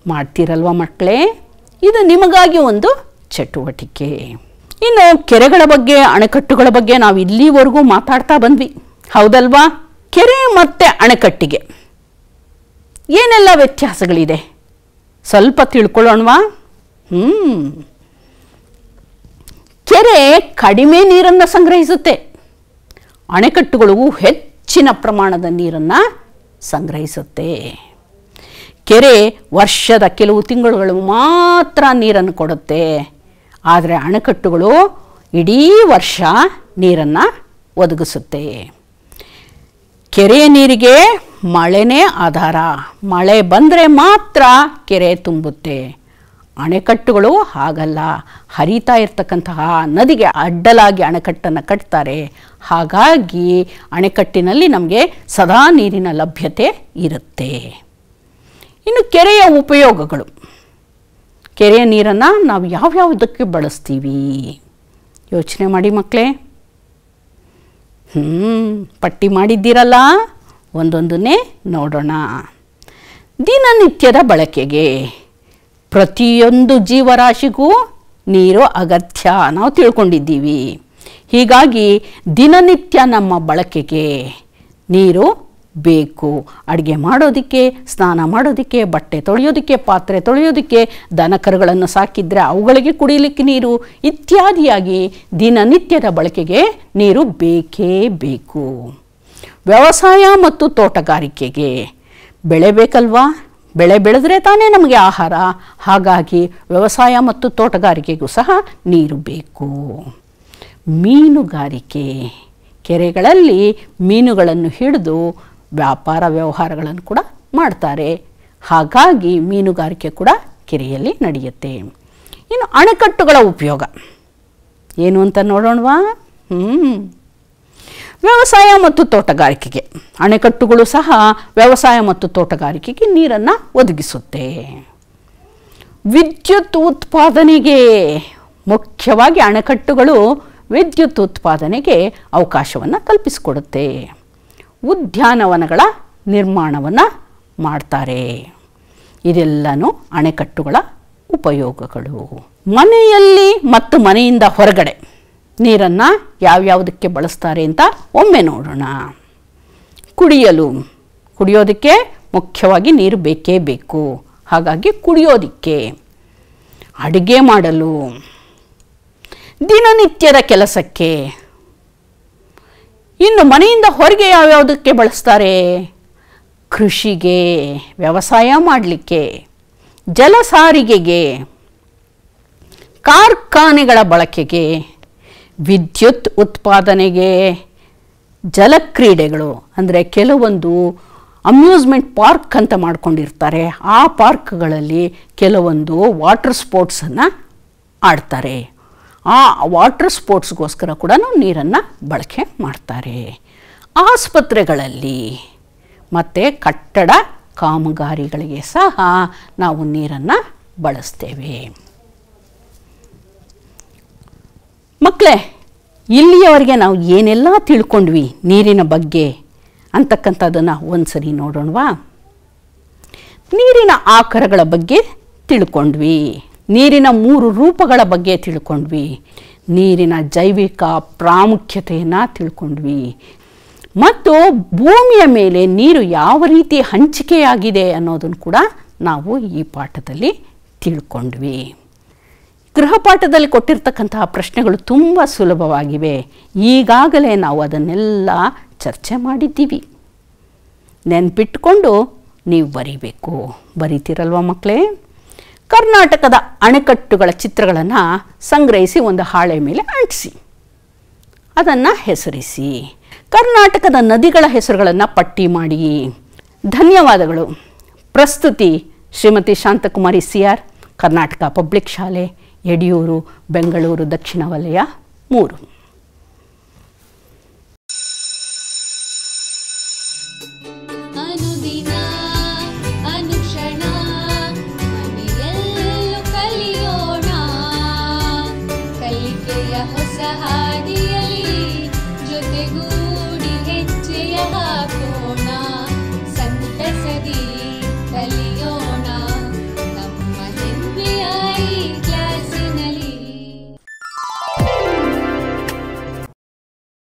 ಮಾಡ್ತೀರಲ್ವ ಮಕ್ಕಳೇ? ಇದು ನಿಮಗಾಗಿ ಒಂದು ಚಟುವಟಿಕೆ. ಇನ್ನು ಕೆರೆಗಳ ಬಗ್ಗೆ, ಅಣೆಕಟ್ಟುಗಳ ಬಗ್ಗೆ ನಾವು ಇಲ್ಲಿವರೆಗೂ ಮಾತಾಡ್ತಾ ಬಂದ್ವಿ, ಹೌದಲ್ವಾ? ಕೆರೆ ಮತ್ತು ಅಣೆಕಟ್ಟಿಗೆ ಏನೆಲ್ಲ ವ್ಯತ್ಯಾಸಗಳಿದೆ ಸ್ವಲ್ಪ ತಿಳ್ಕೊಳ್ಳೋಣವಾ? ಕೆರೆ ಕಡಿಮೆ ನೀರನ್ನು ಸಂಗ್ರಹಿಸುತ್ತೆ, ಅಣೆಕಟ್ಟುಗಳು ಹೆಚ್ಚಿನ ಪ್ರಮಾಣದ ನೀರನ್ನು ಸಂಗ್ರಹಿಸುತ್ತೆ. ಕೆರೆ ವರ್ಷದ ಕೆಲವು ತಿಂಗಳುಗಳು ಮಾತ್ರ ನೀರನ್ನು ಕೊಡುತ್ತೆ, ಆದರೆ ಅಣೆಕಟ್ಟುಗಳು ಇಡೀ ವರ್ಷ ನೀರನ್ನು ಒದಗಿಸುತ್ತೆ. ಕೆರೆ ನೀರಿಗೆ ಮಳೆನೇ ಆಧಾರ, ಮಳೆ ಬಂದರೆ ಮಾತ್ರ ಕೆರೆ ತುಂಬುತ್ತೆ. ಅಣೆಕಟ್ಟುಗಳು ಹಾಗಲ್ಲ, ಹರಿತಾ ಇರ್ತಕ್ಕಂತಹ ನದಿಗೆ ಅಡ್ಡಲಾಗಿ ಅಣೆಕಟ್ಟನ್ನು ಕಟ್ತಾರೆ. ಹಾಗಾಗಿ ಅಣೆಕಟ್ಟಿನಲ್ಲಿ ನಮಗೆ ಸದಾ ನೀರಿನ ಲಭ್ಯತೆ ಇರುತ್ತೆ. ಇನ್ನು ಕೆರೆಯ ಉಪಯೋಗಗಳು, ಕೆರೆಯ ನೀರನ್ನು ನಾವು ಯಾವ್ಯಾವುದಕ್ಕೆ ಬಳಸ್ತೀವಿ ಯೋಚನೆ ಮಾಡಿ ಮಕ್ಕಳೇ. ಪಟ್ಟಿ ಮಾಡಿದ್ದೀರಲ್ಲ, ಒಂದೊಂದನ್ನೇ ನೋಡೋಣ. ದಿನನಿತ್ಯದ ಬಳಕೆಗೆ, ಪ್ರತಿಯೊಂದು ಜೀವರಾಶಿಗೂ ನೀರು ಅಗತ್ಯ ನಾವು ತಿಳ್ಕೊಂಡಿದ್ದೀವಿ. ಹೀಗಾಗಿ ದಿನನಿತ್ಯ ನಮ್ಮ ಬಳಕೆಗೆ ನೀರು ಬೇಕು. ಅಡುಗೆ ಮಾಡೋದಕ್ಕೆ, ಸ್ನಾನ ಮಾಡೋದಕ್ಕೆ, ಬಟ್ಟೆ ತೊಳೆಯೋದಕ್ಕೆ, ಪಾತ್ರೆ ತೊಳೆಯೋದಕ್ಕೆ, ದನಕರುಗಳನ್ನು ಸಾಕಿದರೆ ಅವುಗಳಿಗೆ ಕುಡಿಯಲಿಕ್ಕೆ ನೀರು ಇತ್ಯಾದಿಯಾಗಿ ದಿನನಿತ್ಯದ ಬಳಕೆಗೆ ನೀರು ಬೇಕೇ ಬೇಕು. ವ್ಯವಸಾಯ ಮತ್ತು ತೋಟಗಾರಿಕೆಗೆ ಬೆಳೆ ಬೇಕಲ್ವಾ? ಬೆಳೆ ಬೆಳೆದ್ರೆ ತಾನೇ ನಮಗೆ ಆಹಾರ. ಹಾಗಾಗಿ ವ್ಯವಸಾಯ ಮತ್ತು ತೋಟಗಾರಿಕೆಗೂ ಸಹ ನೀರು ಬೇಕು. ಮೀನುಗಾರಿಕೆ, ಕೆರೆಗಳಲ್ಲಿ ಮೀನುಗಳನ್ನು ಹಿಡಿದು ವ್ಯಾಪಾರ ವ್ಯವಹಾರಗಳನ್ನು ಕೂಡ ಮಾಡ್ತಾರೆ. ಹಾಗಾಗಿ ಮೀನುಗಾರಿಕೆ ಕೂಡ ಕೆರೆಯಲ್ಲಿ ನಡೆಯುತ್ತೆ. ಇನ್ನು ಅಣೆಕಟ್ಟುಗಳ ಉಪಯೋಗ ಏನು ಅಂತ ನೋಡೋಣವಾ? ವ್ಯವಸಾಯ ಮತ್ತು ತೋಟಗಾರಿಕೆಗೆ ಅಣೆಕಟ್ಟುಗಳು ಸಹ ವ್ಯವಸಾಯ ಮತ್ತು ತೋಟಗಾರಿಕೆಗೆ ನೀರನ್ನು ಒದಗಿಸುತ್ತೆ. ವಿದ್ಯುತ್ ಉತ್ಪಾದನೆಗೆ, ಮುಖ್ಯವಾಗಿ ಅಣೆಕಟ್ಟುಗಳು ವಿದ್ಯುತ್ ಉತ್ಪಾದನೆಗೆ ಅವಕಾಶವನ್ನು ಕಲ್ಪಿಸಿಕೊಡುತ್ತೆ. ಉದ್ಯಾನವನಗಳ ನಿರ್ಮಾಣವನ್ನು ಮಾಡ್ತಾರೆ. ಇದೆಲ್ಲನೂ ಅಣೆಕಟ್ಟುಗಳ ಉಪಯೋಗಗಳು. ಮನೆಯಲ್ಲಿ ಮತ್ತು ಮನೆಯಿಂದ ಹೊರಗಡೆ ನೀರನ್ನು ಯಾವ್ಯಾವುದಕ್ಕೆ ಬಳಸ್ತಾರೆ ಅಂತ ಒಮ್ಮೆ ನೋಡೋಣ. ಕುಡಿಯೋದಕ್ಕೆ ಮುಖ್ಯವಾಗಿ ನೀರು ಬೇಕೇ ಬೇಕು. ಹಾಗಾಗಿ ಕುಡಿಯೋದಕ್ಕೆ, ಅಡುಗೆ ಮಾಡಲು, ದಿನನಿತ್ಯದ ಕೆಲಸಕ್ಕೆ. ಇನ್ನು ಮನೆಯಿಂದ ಹೊರಗೆ ಯಾವ್ಯಾವುದಕ್ಕೆ ಬಳಸ್ತಾರೆ? ಕೃಷಿಗೆ, ವ್ಯವಸಾಯ ಮಾಡಲಿಕ್ಕೆ, ಜಲ ಸಾರಿಗೆಗೆ, ಕಾರ್ಖಾನೆಗಳ ಬಳಕೆಗೆ, ವಿದ್ಯುತ್ ಉತ್ಪಾದನೆಗೆ, ಜಲಕ್ರೀಡೆಗಳು ಅಂದರೆ ಕೆಲವೊಂದು ಅಮ್ಯೂಸ್ಮೆಂಟ್ ಪಾರ್ಕ್ ಅಂತ ಮಾಡ್ಕೊಂಡಿರ್ತಾರೆ. ಆ ಪಾರ್ಕ್ಗಳಲ್ಲಿ ಕೆಲವೊಂದು ವಾಟರ್ ಸ್ಪೋರ್ಟ್ಸನ್ನು ಆಡ್ತಾರೆ. ಆ ವಾಟರ್ ಸ್ಪೋರ್ಟ್ಸ್ಗೋಸ್ಕರ ಕೂಡ ನೀರನ್ನು ಬಳಕೆ ಮಾಡ್ತಾರೆ. ಆಸ್ಪತ್ರೆಗಳಲ್ಲಿ ಮತ್ತು ಕಟ್ಟಡ ಕಾಮಗಾರಿಗಳಿಗೆ ಸಹ ನಾವು ನೀರನ್ನು ಬಳಸ್ತೇವೆ. ಮಕ್ಕಳೇ, ಇಲ್ಲಿಯವರೆಗೆ ನಾವು ಏನೆಲ್ಲ ತಿಳ್ಕೊಂಡ್ವಿ ನೀರಿನ ಬಗ್ಗೆ ಅಂತಕ್ಕಂಥದ್ದನ್ನು ಒಂದ್ಸರಿ ನೋಡೋಣವಾ? ನೀರಿನ ಆಕಾರಗಳ ಬಗ್ಗೆ ತಿಳ್ಕೊಂಡ್ವಿ, ನೀರಿನ 3 ರೂಪಗಳ ಬಗ್ಗೆ ತಿಳ್ಕೊಂಡ್ವಿ, ನೀರಿನ ಜೈವಿಕ ಪ್ರಾಮುಖ್ಯತೆಯನ್ನು ತಿಳ್ಕೊಂಡ್ವಿ, ಮತ್ತು ಭೂಮಿಯ ಮೇಲೆ ನೀರು ಯಾವ ರೀತಿ ಹಂಚಿಕೆಯಾಗಿದೆ ಅನ್ನೋದನ್ನು ಕೂಡ ನಾವು ಈ ಪಾಠದಲ್ಲಿ ತಿಳ್ಕೊಂಡ್ವಿ. ಗೃಹಪಾಠದಲ್ಲಿ ಕೊಟ್ಟಿರ್ತಕ್ಕಂತಹ ಪ್ರಶ್ನೆಗಳು ತುಂಬ ಸುಲಭವಾಗಿವೆ. ಈಗಾಗಲೇ ನಾವು ಅದನ್ನೆಲ್ಲ ಚರ್ಚೆ ಮಾಡಿದ್ದೀವಿ. ನೆನ್ಪಿಟ್ಕೊಂಡು ನೀವು ಬರೀಬೇಕು. ಬರೀತೀರಲ್ವ ಮಕ್ಕಳೇ? ಕರ್ನಾಟಕದ ಅಣೆಕಟ್ಟುಗಳ ಚಿತ್ರಗಳನ್ನು ಸಂಗ್ರಹಿಸಿ ಒಂದು ಹಾಳೆ ಮೇಲೆ ಅಂಟಿಸಿ, ಅದನ್ನು ಹೆಸರಿಸಿ. ಕರ್ನಾಟಕದ ನದಿಗಳ ಹೆಸರುಗಳನ್ನು ಪಟ್ಟಿ ಮಾಡಿ. ಧನ್ಯವಾದಗಳು. ಪ್ರಸ್ತುತಿ ಶ್ರೀಮತಿ ಶಾಂತಕುಮಾರಿ CR, ಕರ್ನಾಟಕ ಪಬ್ಲಿಕ್ ಶಾಲೆ, ಯಡಿಯೂರು, ಬೆಂಗಳೂರು ದಕ್ಷಿಣ ವಲಯ 3.